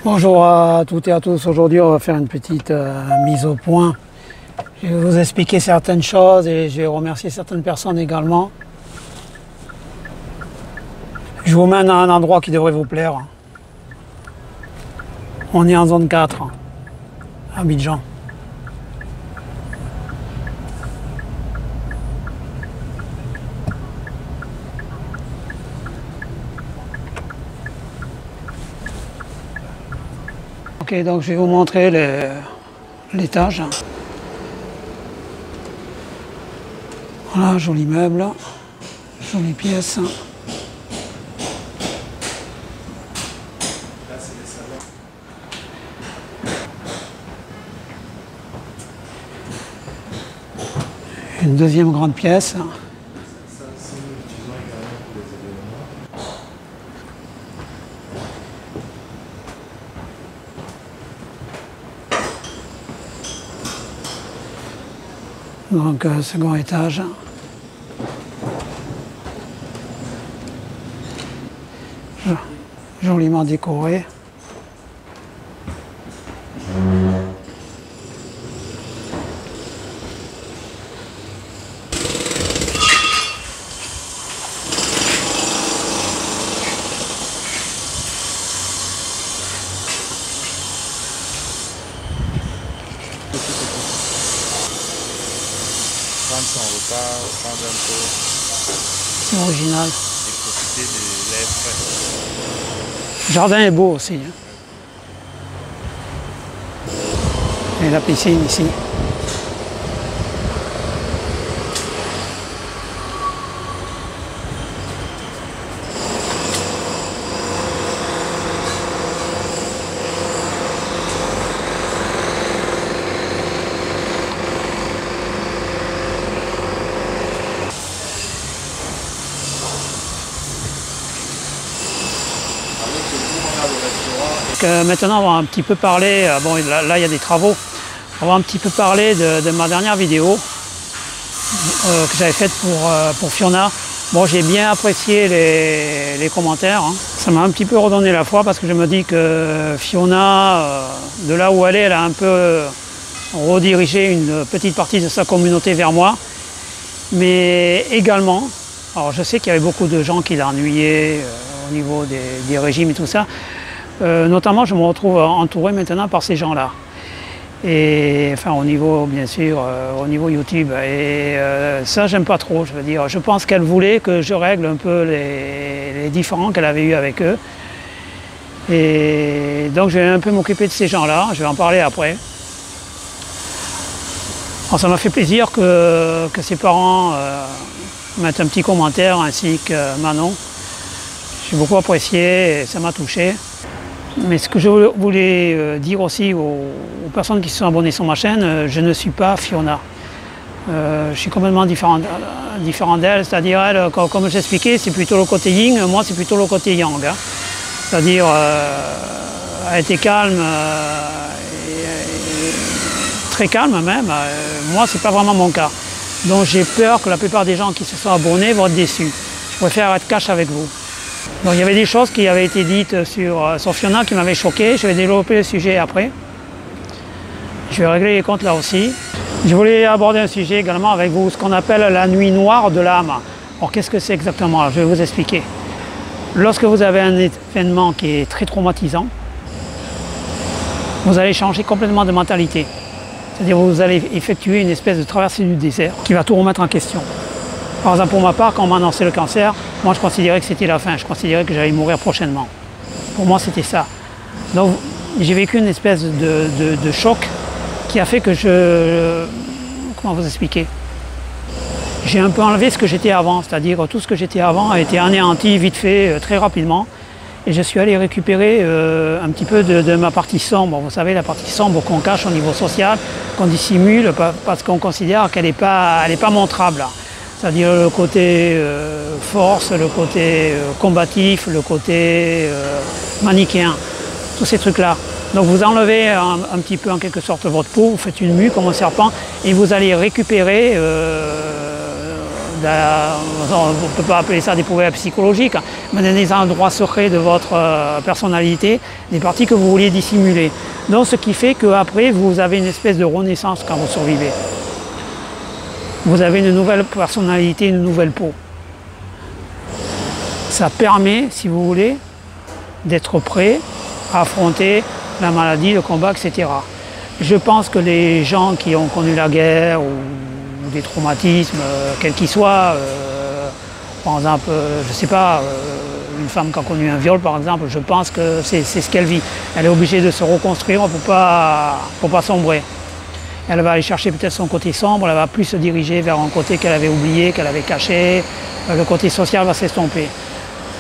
Bonjour à toutes et à tous. Aujourd'hui, on va faire une petite mise au point. Je vais vous expliquer certaines choses et je vais remercier certaines personnes également. Je vous mène à un endroit qui devrait vous plaire. On est en zone 4, à Abidjan. Ok, donc je vais vous montrer l'étage. Voilà, joli meuble, jolie pièce. Une deuxième grande pièce. Donc, second étage. Joliment décoré. Prendre son repas, prendre un peu, C'est original. et profiter de l'air frais. Le jardin est beau aussi. Et la piscine ici. Maintenant, on va un petit peu parler, bon là il y a des travaux, on va un petit peu parler de ma dernière vidéo que j'avais faite pour Fiona. Bon, j'ai bien apprécié les commentaires, hein. Ça m'a un petit peu redonné la foi parce que je me dis que Fiona, de là où elle est, elle a un peu redirigé une petite partie de sa communauté vers moi. Mais également, alors je sais qu'il y avait beaucoup de gens qui l'ennuyaient au niveau des régimes et tout ça. Notamment, je me retrouve entouré maintenant par ces gens-là. Et enfin, au niveau, bien sûr, au niveau YouTube. Et ça, j'aime pas trop, je veux dire. Je pense qu'elle voulait que je règle un peu les différends qu'elle avait eus avec eux. Et donc, je vais un peu m'occuper de ces gens-là. Je vais en parler après. Alors, ça m'a fait plaisir que ses parents mettent un petit commentaire, ainsi que Manon. J'ai beaucoup apprécié et ça m'a touché. Mais ce que je voulais dire aussi aux personnes qui se sont abonnées sur ma chaîne, je ne suis pas Fiona. Je suis complètement différent d'elle, c'est-à-dire elle, comme j'expliquais, c'est plutôt le côté yin, moi c'est plutôt le côté yang. Hein. C'est-à-dire, elle était calme, très calme même, moi c'est pas vraiment mon cas. Donc j'ai peur que la plupart des gens qui se sont abonnés vont être déçus. Je préfère être cash avec vous. Donc il y avait des choses qui avaient été dites sur Fiona qui m'avaient choqué. Je vais développer le sujet après. Je vais régler les comptes là aussi. Je voulais aborder un sujet également avec vous, ce qu'on appelle la nuit noire de l'âme. Alors qu'est-ce que c'est exactement? Je vais vous expliquer. Lorsque vous avez un événement qui est très traumatisant, vous allez changer complètement de mentalité. C'est-à-dire vous allez effectuer une espèce de traversée du désert qui va tout remettre en question. Par exemple, pour ma part, quand on m'a annoncé le cancer, moi je considérais que c'était la fin, je considérais que j'allais mourir prochainement. Pour moi, c'était ça. Donc, j'ai vécu une espèce de choc qui a fait que comment vous expliquer? J'ai un peu enlevé ce que j'étais avant, c'est-à-dire tout ce que j'étais avant a été anéanti vite fait, très rapidement. Et je suis allé récupérer un petit peu de ma partie sombre. Vous savez, la partie sombre qu'on cache au niveau social, qu'on dissimule parce qu'on considère qu'elle n'est pas montrable. C'est-à-dire le côté force, le côté combatif, le côté manichéen, tous ces trucs-là. Donc vous enlevez un petit peu en quelque sorte votre peau, vous faites une mue comme un serpent et vous allez récupérer on ne peut pas appeler ça des problèmes psychologiques, mais dans des endroits secrets de votre personnalité, des parties que vous vouliez dissimuler. Donc ce qui fait qu'après, vous avez une espèce de renaissance quand vous survivez. Vous avez une nouvelle personnalité, une nouvelle peau. Ça permet, si vous voulez, d'être prêt à affronter la maladie, le combat, etc. Je pense que les gens qui ont connu la guerre ou des traumatismes, quels qu'ils soient, par exemple, je ne sais pas, une femme qui a connu un viol par exemple, je pense que c'est ce qu'elle vit. Elle est obligée de se reconstruire pour pas sombrer. Elle va aller chercher peut-être son côté sombre, elle va plus se diriger vers un côté qu'elle avait oublié, qu'elle avait caché. Le côté social va s'estomper.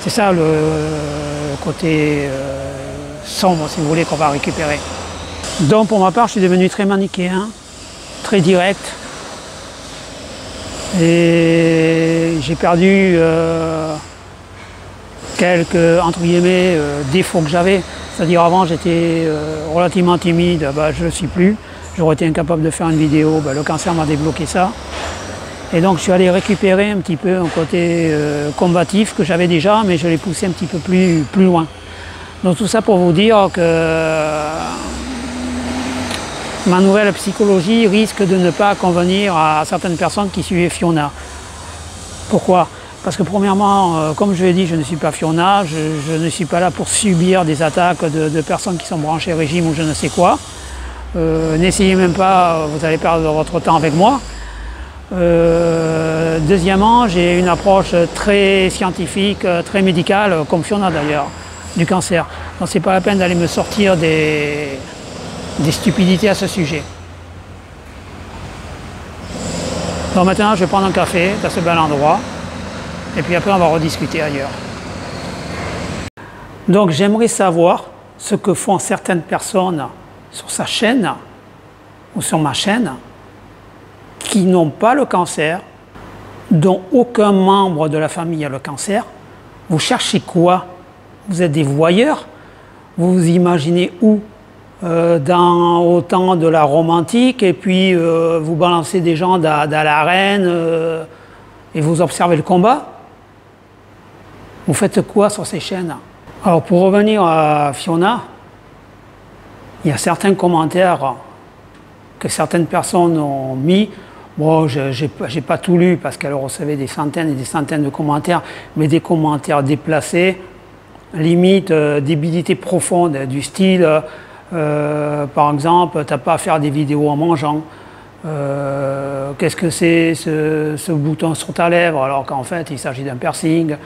C'est ça le côté sombre, si vous voulez, qu'on va récupérer. Donc pour ma part, je suis devenu très manichéen, très direct. Et j'ai perdu quelques, entre guillemets, défauts que j'avais. C'est-à-dire avant, j'étais relativement timide, je ne le suis plus. J'aurais été incapable de faire une vidéo, le cancer m'a débloqué ça. Et donc je suis allé récupérer un petit peu un côté combatif que j'avais déjà, mais je l'ai poussé un petit peu plus loin. Donc tout ça pour vous dire que ma nouvelle psychologie risque de ne pas convenir à certaines personnes qui suivaient Fiona. Pourquoi? Parce que premièrement, comme je l'ai dit, je ne suis pas Fiona, je ne suis pas là pour subir des attaques de personnes qui sont branchées régime ou je ne sais quoi. N'essayez même pas, vous allez perdre votre temps avec moi. Deuxièmement, j'ai une approche très scientifique, très médicale, comme Fiona d'ailleurs, du cancer. Donc c'est pas la peine d'aller me sortir des stupidités à ce sujet. Donc maintenant, je vais prendre un café à ce bel endroit, et puis après on va rediscuter ailleurs. Donc j'aimerais savoir ce que font certaines personnes sur sa chaîne ou sur ma chaîne qui n'ont pas le cancer, dont aucun membre de la famille a le cancer. Vous cherchez quoi? Vous êtes des voyeurs? Vous vous imaginez où? Au temps de la romantique, et puis vous balancez des gens dans l'arène et vous observez le combat? Vous faites quoi sur ces chaînes? Alors pour revenir à Fiona, il y a certains commentaires que certaines personnes ont mis. Bon, j'ai pas tout lu parce qu'elle recevait des centaines et des centaines de commentaires, mais des commentaires déplacés, limite débilité profonde, du style, par exemple, t'as pas à faire des vidéos en mangeant. Qu'est-ce que c'est ce bouton sur ta lèvre alors qu'en fait il s'agit d'un piercing?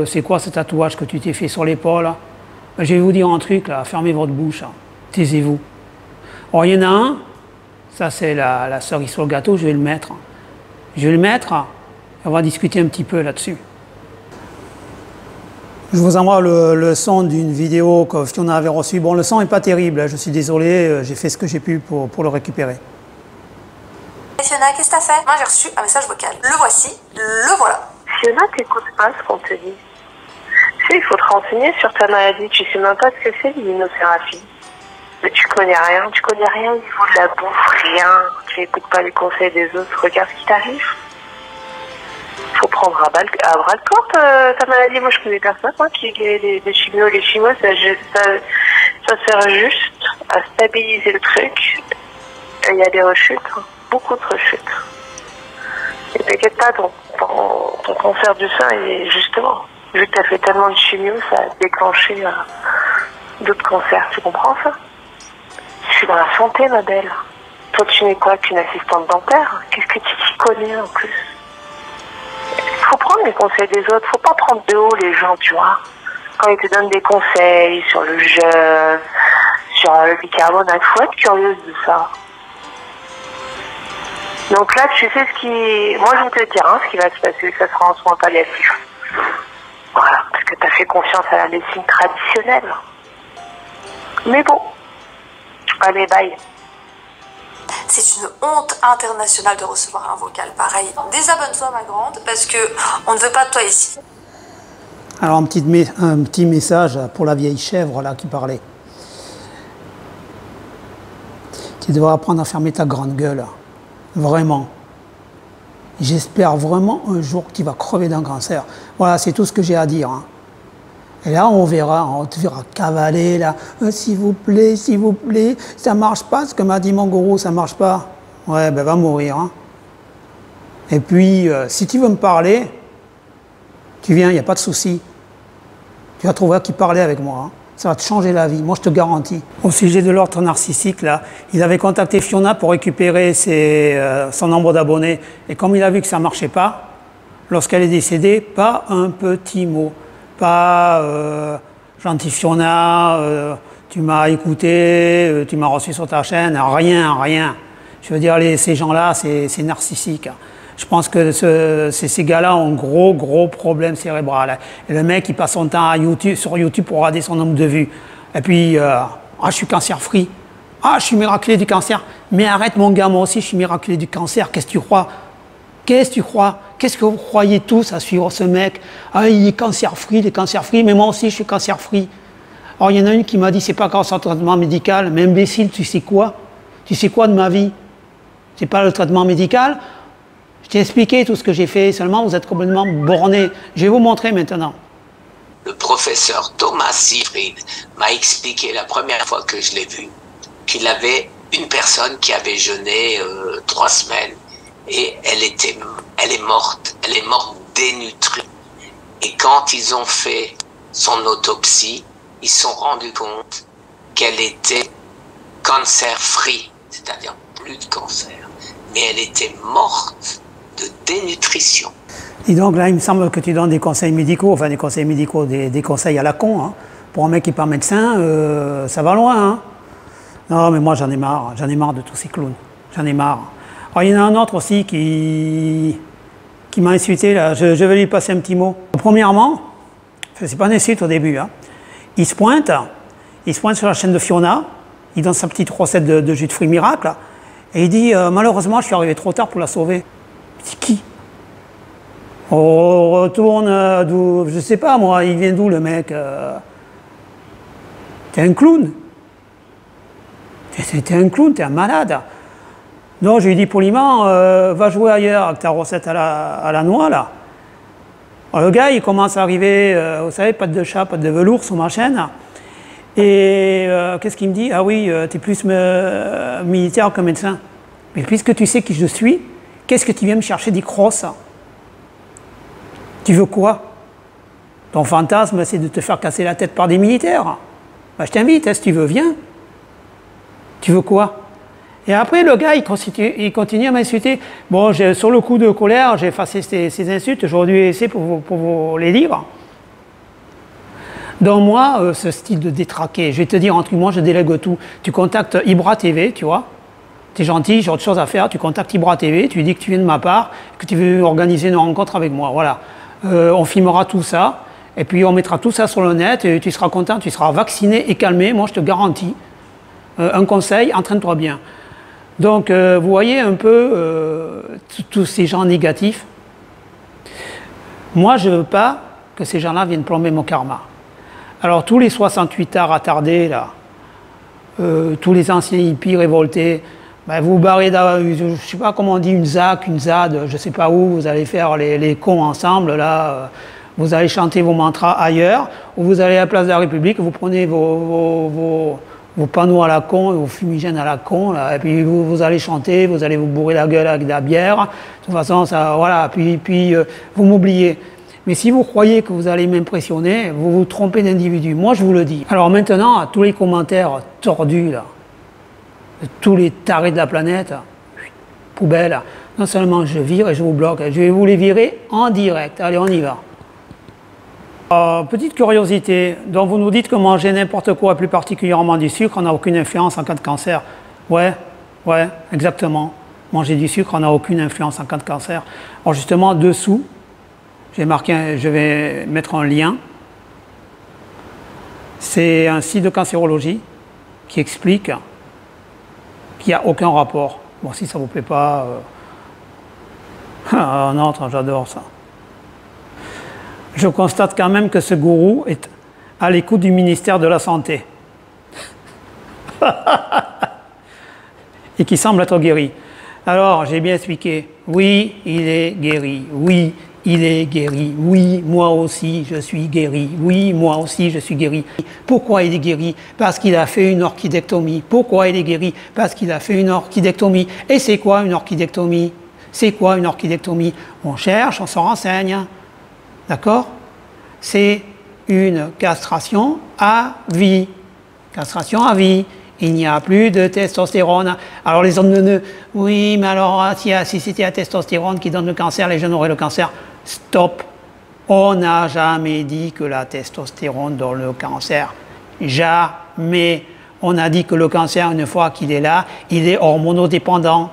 C'est quoi ce tatouage que tu t'es fait sur l'épaule? Je vais vous dire un truc là, fermez votre bouche, taisez-vous. Alors il y en a un, ça c'est la cerise sur le gâteau, je vais le mettre. Je vais le mettre, et on va discuter un petit peu là-dessus. Je vous envoie le son d'une vidéo que Fiona avait reçue. Bon, le son n'est pas terrible, je suis désolé, j'ai fait ce que j'ai pu pour le récupérer. Fiona, qu'est-ce que t'as fait? Moi j'ai reçu un message vocal. Le voici, le voilà. Fiona, t'écoutes pas ce qu'on te dit. Tu sais, il faut te renseigner sur ta maladie. Tu sais même pas ce que c'est l'immunothérapie. Mais tu connais rien au niveau de la bouffe, rien. Tu écoutes pas les conseils des autres, regarde ce qui t'arrive. Faut prendre à bras le corps ta maladie. Moi je connais personne qui est des chimios. Les chimios ça sert juste à stabiliser le truc. Et il y a des rechutes, beaucoup de rechutes. Et t'inquiète pas, ton cancer du sein, justement, vu que tu as fait tellement de chimio, ça a déclenché d'autres cancers. Tu comprends ça? Je suis dans la santé, ma belle. Toi, tu n'es quoi qu'une assistante dentaire? Qu'est-ce que tu t'y connais en plus? Faut prendre les conseils des autres. Faut pas prendre de haut les gens, tu vois. Quand ils te donnent des conseils sur le jeûne, sur le bicarbonate, faut être curieuse de ça. Donc là, tu sais ce qui... Moi, je vais te dire ce qui va se passer, ça sera en soins palliatifs. Voilà, parce que tu as fait confiance à la médecine traditionnelle. Mais bon, allez, bye. C'est une honte internationale de recevoir un vocal pareil. Désabonne-toi, ma grande, parce que on ne veut pas de toi ici. Alors, un petit message pour la vieille chèvre là qui parlait. Tu devrais apprendre à fermer ta grande gueule. Vraiment. J'espère vraiment un jour que tu vas crever d'un cancer. Voilà, c'est tout ce que j'ai à dire. Hein. Et là, on te verra cavaler, là. S'il vous plaît, ça marche pas, ce que m'a dit mon gourou, ça marche pas. Ouais, ben va mourir. Hein. Et puis, si tu veux me parler, tu viens, il n'y a pas de souci. Tu vas trouver qui parler avec moi. Hein. Ça va te changer la vie, moi je te garantis. Au sujet de l'ordre narcissique, là, il avait contacté Fiona pour récupérer son nombre d'abonnés. Et comme il a vu que ça ne marchait pas, lorsqu'elle est décédée, pas un petit mot. Pas gentil Fiona, tu m'as écouté, tu m'as reçu sur ta chaîne, rien. Je veux dire, ces gens-là, c'est narcissique. Je pense que ces gars-là ont un gros problème cérébral. Et le mec, il passe son temps sur YouTube pour regarder son nombre de vues. Et puis, je suis cancer-free. Ah, je suis miraculé du cancer. Mais arrête mon gars, moi aussi je suis miraculé du cancer. Qu'est-ce que tu crois? Qu'est-ce que vous croyez tous à suivre ce mec? Ah, il est cancer-free, mais moi aussi je suis cancer-free. Alors il y en a une qui m'a dit, c'est pas grâce au traitement médical, mais imbécile, tu sais quoi? Tu sais quoi de ma vie? C'est pas le traitement médical? Je t'ai expliqué tout ce que j'ai fait, seulement vous êtes complètement borné. Je vais vous montrer maintenant. Le professeur Thomas Seyfried m'a expliqué la première fois que je l'ai vu qu'il avait une personne qui avait jeûné 3 semaines et elle est morte dénutrie. Et quand ils ont fait son autopsie, ils se sont rendus compte qu'elle était cancer-free, c'est-à-dire plus de cancer, mais elle était morte de dénutrition. Et donc là, il me semble que tu donnes des conseils médicaux, des conseils à la con. Hein. Pour un mec qui n'est pas médecin, ça va loin. Hein. Non, mais moi j'en ai marre de tous ces clowns. J'en ai marre. Alors, il y en a un autre aussi qui m'a insulté, là. Je vais lui passer un petit mot. Premièrement, c'est pas une insulte au début, hein. Il se pointe sur la chaîne de Fiona, il donne sa petite recette de jus de fruits miracle, là, et il dit malheureusement je suis arrivé trop tard pour la sauver. C'est qui? On retourne d'où, je sais pas moi, il vient d'où le mec? T'es un clown. T'es un clown, t'es un malade. Donc je lui dis poliment, va jouer ailleurs avec ta recette à la noix là. Alors, le gars il commence à arriver, vous savez, pattes de chat, pattes de velours sur ma chaîne. Et qu'est-ce qu'il me dit? Ah oui, tu es plus militaire que médecin. Mais puisque tu sais qui je suis, qu'est-ce que tu viens me chercher des crosses? Tu veux quoi? Ton fantasme c'est de te faire casser la tête par des militaires. Ben, je t'invite, hein, si tu veux, viens. Tu veux quoi? Et après, le gars, il continue à m'insulter. Bon, sur le coup de colère, j'ai effacé ces insultes, j'aurais dû essayer pour vous les lire. Donc moi, ce style de détraqué, je vais te dire, entre moi, je délègue tout. Tu contactes Ibra TV, tu vois. Tu es gentil, j'ai autre chose à faire, tu contactes Ibra TV, tu lui dis que tu viens de ma part, que tu veux organiser une rencontre avec moi, voilà. On filmera tout ça, et puis on mettra tout ça sur le net, et tu seras content, tu seras vacciné et calmé, moi je te garantis. Un conseil, entraîne-toi bien. Donc, vous voyez un peu tous ces gens négatifs. Moi, je ne veux pas que ces gens-là viennent plomber mon karma. Alors, tous les 68 arts attardés, là, tous les anciens hippies révoltés, ben, vous barrez, je ne sais pas comment on dit, une ZAC, une ZAD, je ne sais pas où, vous allez faire les cons ensemble, là, vous allez chanter vos mantras ailleurs, ou vous allez à la place de la République, vous prenez vos panneaux à la con, vos fumigènes à la con, là, et puis vous allez chanter, vous allez vous bourrer la gueule avec de la bière. De toute façon, ça, voilà, puis vous m'oubliez. Mais si vous croyez que vous allez m'impressionner, vous vous trompez d'individu. Moi, je vous le dis. Alors maintenant, à tous les commentaires tordus, là, de tous les tarés de la planète, poubelle, non seulement je vire et je vous bloque, je vais vous les virer en direct. Allez, on y va. Petite curiosité, donc vous nous dites que manger n'importe quoi, plus particulièrement du sucre, n'a aucune influence en cas de cancer. Ouais, exactement. Manger du sucre n'a aucune influence en cas de cancer. Alors justement, dessous, j'ai marqué, je vais mettre un lien. C'est un site de cancérologie qui explique qu'il n'y a aucun rapport. Bon, si ça ne vous plaît pas, un autre, j'adore ça. Je constate quand même que ce gourou est à l'écoute du ministère de la Santé. Et qui semble être guéri. Alors, j'ai bien expliqué. Oui, il est guéri. Oui, il est guéri. Oui, moi aussi, je suis guéri. Oui, moi aussi, je suis guéri. Pourquoi il est guéri? Parce qu'il a fait une orchidectomie. Pourquoi il est guéri? Parce qu'il a fait une orchidectomie. Et c'est quoi une orchidectomie? C'est quoi une orchidectomie? On cherche, on s'en renseigne. D'accord? C'est une castration à vie. Castration à vie. Il n'y a plus de testostérone. Alors les hommes oui, mais alors si c'était la testostérone qui donne le cancer, les jeunes auraient le cancer. Stop. On n'a jamais dit que la testostérone donne le cancer. Jamais. On a dit que le cancer, une fois qu'il est là, il est hormonodépendant.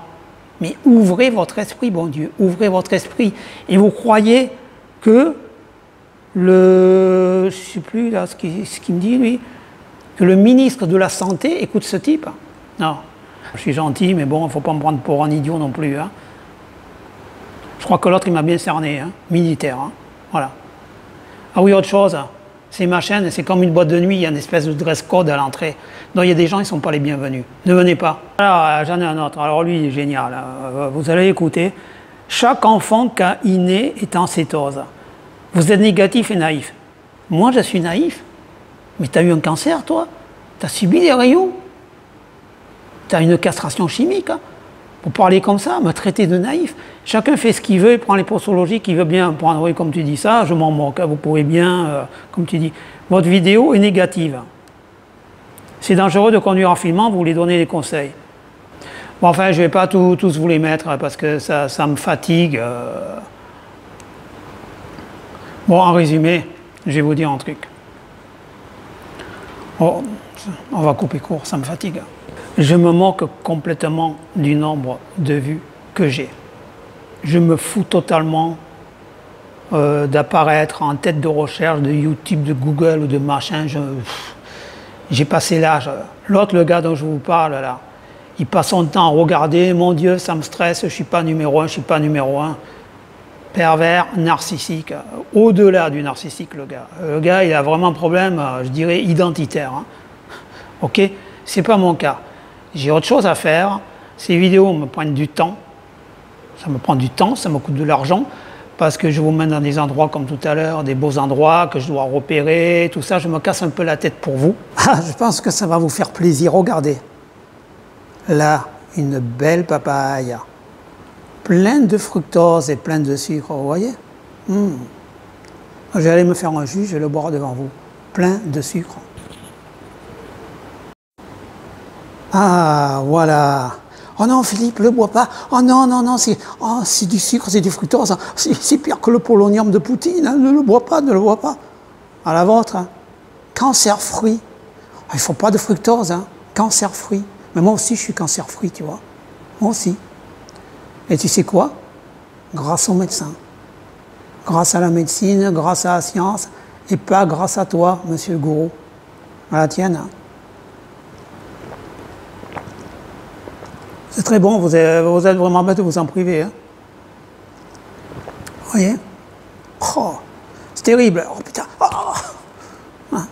Mais ouvrez votre esprit, bon Dieu, ouvrez votre esprit. Et vous croyez que je ne sais plus là ce qu'il me dit lui, que le ministre de la Santé écoute ce type? Non. Je suis gentil, mais bon, il ne faut pas me prendre pour un idiot non plus. Hein. Je crois que l'autre, il m'a bien cerné, hein, militaire. Hein. Voilà. Ah oui, autre chose, ces machines, c'est comme une boîte de nuit, il y a une espèce de dress code à l'entrée. Donc il y a des gens, ils ne sont pas les bienvenus. Ne venez pas. Alors, j'en ai un autre. Alors lui, il est génial. Vous allez écouter. Chaque enfant inné est en cétose. Vous êtes négatif et naïf. Moi, je suis naïf. Mais tu as eu un cancer, toi? Tu as subi des rayons? Tu as une castration chimique? Hein? Pour parler comme ça, me traiter de naïf. Chacun fait ce qu'il veut, il prend les posologies qu'il veut bien prendre. Oui, comme tu dis ça, je m'en moque. Hein? Vous pouvez bien, comme tu dis, votre vidéo est négative. C'est dangereux de conduire en filmant, vous voulez donner des conseils. Bon, enfin, je ne vais pas tous vous les mettre parce que ça me fatigue. Bon, en résumé, je vais vous dire un truc. Oh, on va couper court, ça me fatigue. Je me moque complètement du nombre de vues que j'ai. Je me fous totalement d'apparaître en tête de recherche de YouTube, de Google ou de machin. J'ai passé l'âge. L'autre, le gars dont je vous parle là, il passe son temps à regarder, mon Dieu, ça me stresse, je ne suis pas numéro 1, je ne suis pas numéro 1. Pervers, narcissique, au-delà du narcissique, le gars. Le gars, il a vraiment un problème, je dirais, identitaire. Hein. Ok? C'est pas mon cas. J'ai autre chose à faire. Ces vidéos me prennent du temps. Ça me prend du temps, ça me coûte de l'argent, parce que je vous mène dans des endroits comme tout à l'heure, des beaux endroits que je dois repérer, tout ça, je me casse un peu la tête pour vous. Je pense que ça va vous faire plaisir. Regardez. Là, une belle papaye. Plein de fructose et plein de sucre, vous voyez? Je vais aller me faire un jus, je vais le boire devant vous. Plein de sucre. Ah, voilà. Oh non, Philippe, le bois pas. Oh non, non, non, c'est du sucre, c'est du fructose. C'est pire que le polonium de Poutine. Hein. Ne le bois pas, ne le bois pas. À la vôtre. Hein. Cancer fruit. Il ne faut pas de fructose. Hein. Cancer fruit. Mais moi aussi, je suis cancer fruit, tu vois. Moi aussi. Et tu sais quoi? Grâce au médecin. Grâce à la médecine, grâce à la science, et pas grâce à toi, monsieur le gourou. À la tienne. Hein. C'est très bon, vous êtes vraiment bête de vous en priver. Hein. Vous voyez? Oh, c'est terrible. Oh putain. Oh. Hein.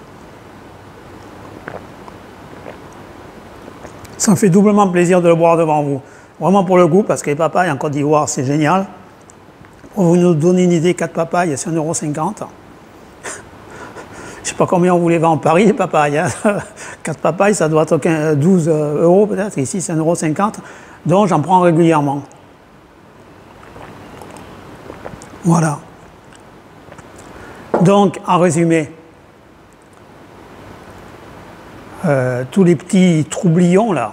Ça me fait doublement plaisir de le boire devant vous. Vraiment pour le goût, parce que les papayes en Côte d'Ivoire, c'est génial. Pour vous nous donner une idée, 4 papayes, c'est 1,50 €. Je ne sais pas combien on vous les vend en Paris, les papayes. Hein. 4 papayes, ça doit être 12 € peut-être. Ici, c'est 1,50 €. Donc, j'en prends régulièrement. Voilà. Donc, en résumé, tous les petits troublions, là,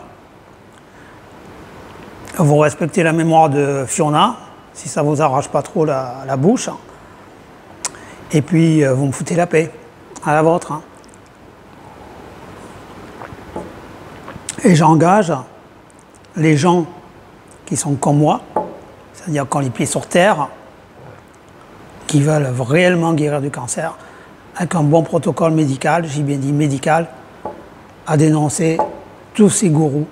vous respectez la mémoire de Fiona, si ça ne vous arrache pas trop la bouche. Et puis, vous me foutez la paix, à la vôtre. Hein. Et j'engage les gens qui sont comme moi, c'est-à-dire qui ont les pieds sur terre, qui veulent réellement guérir du cancer, avec un bon protocole médical, j'ai bien dit médical, à dénoncer tous ces gourous,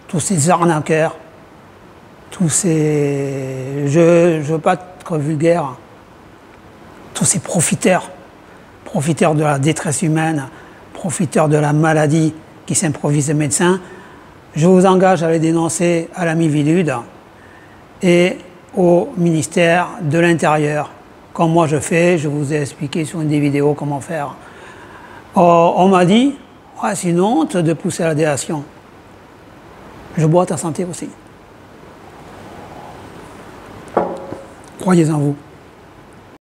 tous ces arnaqueurs, tous ces... Je ne veux pas être vulgaire, tous ces profiteurs de la détresse humaine, profiteurs de la maladie qui s'improvisent médecins. Je vous engage à les dénoncer à la mi-vilude. et au ministère de l'Intérieur. Comme moi je fais, je vous ai expliqué sur une des vidéos comment faire. On m'a dit, ouais, c'est une honte de pousser à la délation. Je bois à ta santé aussi. Croyez en vous.